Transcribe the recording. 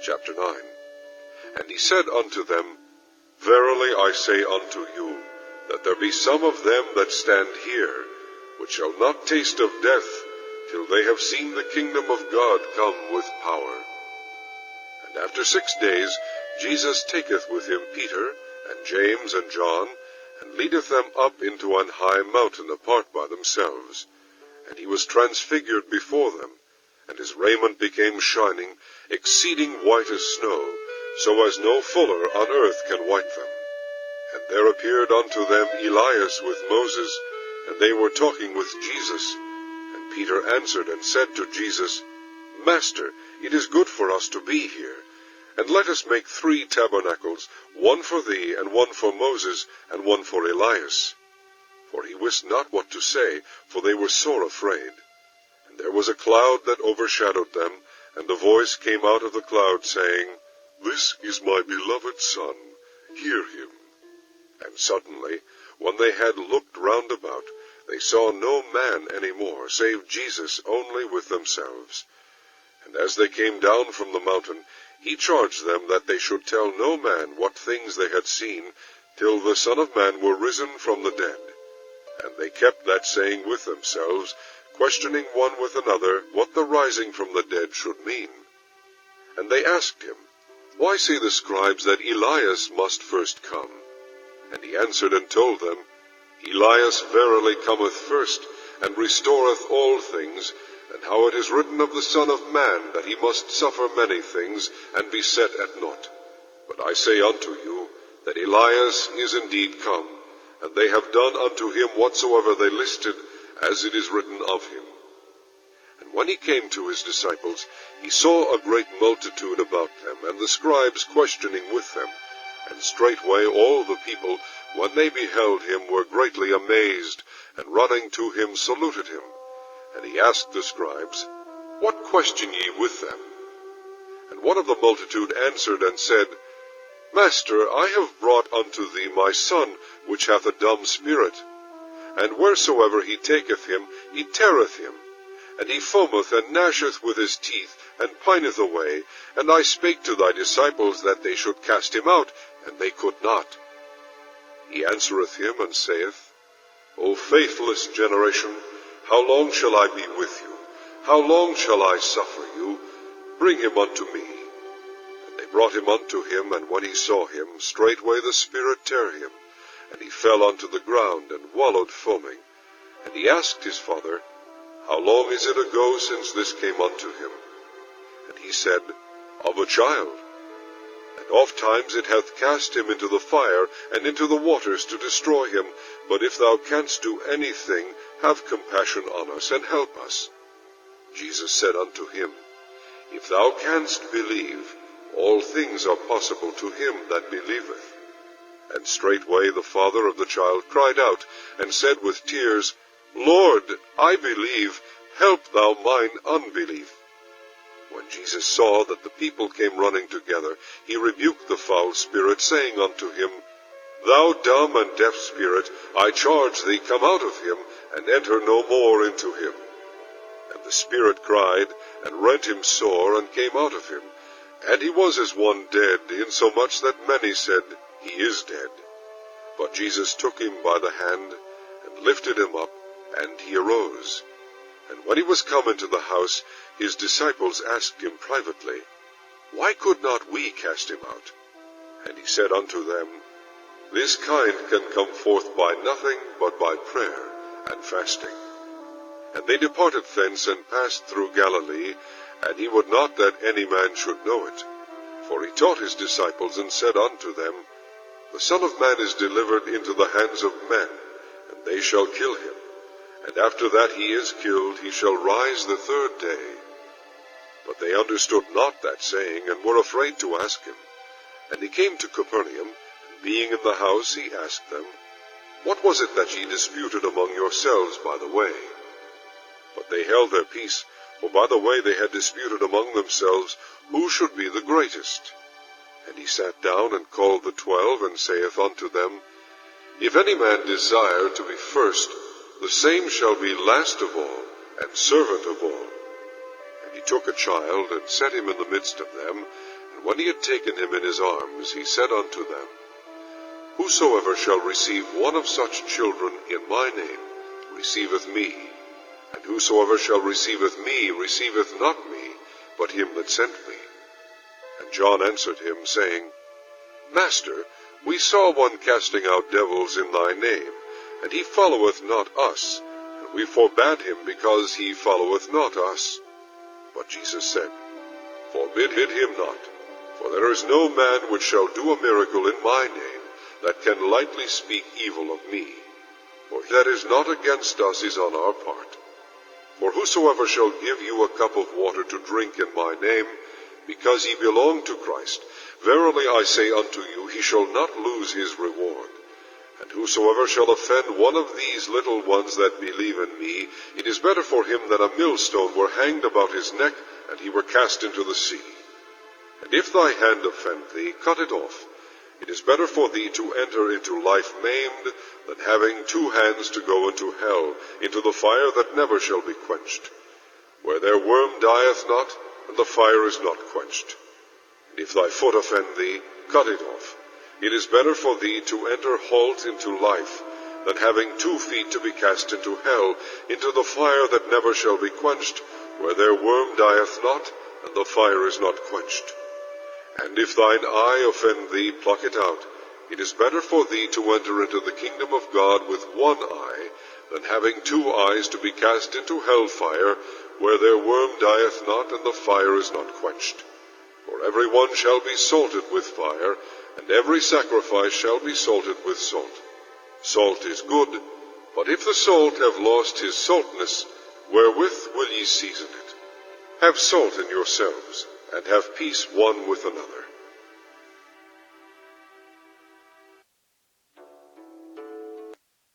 Chapter 9. And he said unto them, Verily I say unto you, that there be some of them that stand here, which shall not taste of death, till they have seen the kingdom of God come with power. And after 6 days Jesus taketh with him Peter, and James, and John, and leadeth them up into an high mountain apart by themselves. And he was transfigured before them, and his raiment became shining, exceeding white as snow, so as no fuller on earth can white them. And there appeared unto them Elias with Moses, and they were talking with Jesus. And Peter answered and said to Jesus, Master, it is good for us to be here. And let us make 3 tabernacles, one for thee, and one for Moses, and one for Elias. For he wist not what to say, for they were sore afraid. And there was a cloud that overshadowed them, and a voice came out of the cloud, saying, This is my beloved Son, hear him. And suddenly, when they had looked round about, they saw no man any more, save Jesus only with themselves. And as they came down from the mountain, he charged them that they should tell no man what things they had seen, till the Son of Man were risen from the dead. And they kept that saying with themselves, questioning one with another what the rising from the dead should mean. And they asked him, Why say the scribes that Elias must first come? And he answered and told them, Elias verily cometh first, and restoreth all things, and how it is written of the Son of Man, that he must suffer many things, and be set at naught. But I say unto you, that Elias is indeed come, and they have done unto him whatsoever they listed, as it is written of him. And when he came to his disciples, he saw a great multitude about them, and the scribes questioning with them. And straightway all the people, when they beheld him, were greatly amazed, and running to him saluted him. And he asked the scribes, What question ye with them? And one of the multitude answered and said, Master, I have brought unto thee my son, which hath a dumb spirit. And wheresoever he taketh him, he teareth him. And he foameth and gnasheth with his teeth, and pineth away. And I spake to thy disciples that they should cast him out, and they could not. He answereth him, and saith, O faithless generation, how long shall I be with you? How long shall I suffer you? Bring him unto me. And they brought him unto him, and when he saw him, straightway the spirit tare him, and he fell unto the ground, and wallowed foaming. And he asked his father, How long is it ago since this came unto him? And he said, Of a child. And oft times it hath cast him into the fire, and into the waters to destroy him. But if thou canst do anything, have compassion on us, and help us. Jesus said unto him, If thou canst believe, all things are possible to him that believeth. And straightway the father of the child cried out, and said with tears, Lord, I believe, help thou mine unbelief. When Jesus saw that the people came running together, he rebuked the foul spirit, saying unto him, Thou dumb and deaf spirit, I charge thee, come out of him, and enter no more into him. And the spirit cried, and rent him sore, and came out of him. And he was as one dead, insomuch that many said, He is dead. But Jesus took him by the hand, and lifted him up, and he arose. And when he was come into the house, his disciples asked him privately, Why could not we cast him out? And he said unto them, This kind can come forth by nothing but by prayer and fasting. And they departed thence, and passed through Galilee, and he would not that any man should know it. For he taught his disciples, and said unto them, The Son of Man is delivered into the hands of men, and they shall kill him. And after that he is killed, he shall rise the 3rd day. But they understood not that saying, and were afraid to ask him. And he came to Capernaum, and being in the house, he asked them, What was it that ye disputed among yourselves by the way? But they held their peace, for by the way they had disputed among themselves, who should be the greatest. And he sat down, and called the 12, and saith unto them, If any man desire to be first, the same shall be last of all, and servant of all. And he took a child, and set him in the midst of them, And when he had taken him in his arms, he said unto them, Whosoever shall receive one of such children in my name receiveth me, and whosoever shall receiveth me receiveth not me, but him that sent me. And John answered him, saying, Master, we saw one casting out devils in thy name, and he followeth not us, and we forbade him, because he followeth not us. But Jesus said, Forbid him not, for there is no man which shall do a miracle in my name, that can lightly speak evil of me. For he that is not against us is on our part. For whosoever shall give you a cup of water to drink in my name, because ye belong to Christ, verily I say unto you, he shall not lose his reward. And whosoever shall offend one of these little ones that believe in me, it is better for him that a millstone were hanged about his neck, and he were cast into the sea. And if thy hand offend thee, cut it off. It is better for thee to enter into life maimed, than having 2 hands to go into hell, into the fire that never shall be quenched, where their worm dieth not, and the fire is not quenched. And if thy foot offend thee, cut it off. It is better for thee to enter halt into life, than having 2 feet to be cast into hell, into the fire that never shall be quenched, where their worm dieth not, and the fire is not quenched. And if thine eye offend thee, pluck it out. It is better for thee to enter into the kingdom of God with 1 eye, than having 2 eyes to be cast into hell fire, where their worm dieth not, and the fire is not quenched. For every one shall be salted with fire, and every sacrifice shall be salted with salt. Salt is good, but if the salt have lost his saltness, wherewith will ye season it? Have salt in yourselves, and have peace one with another.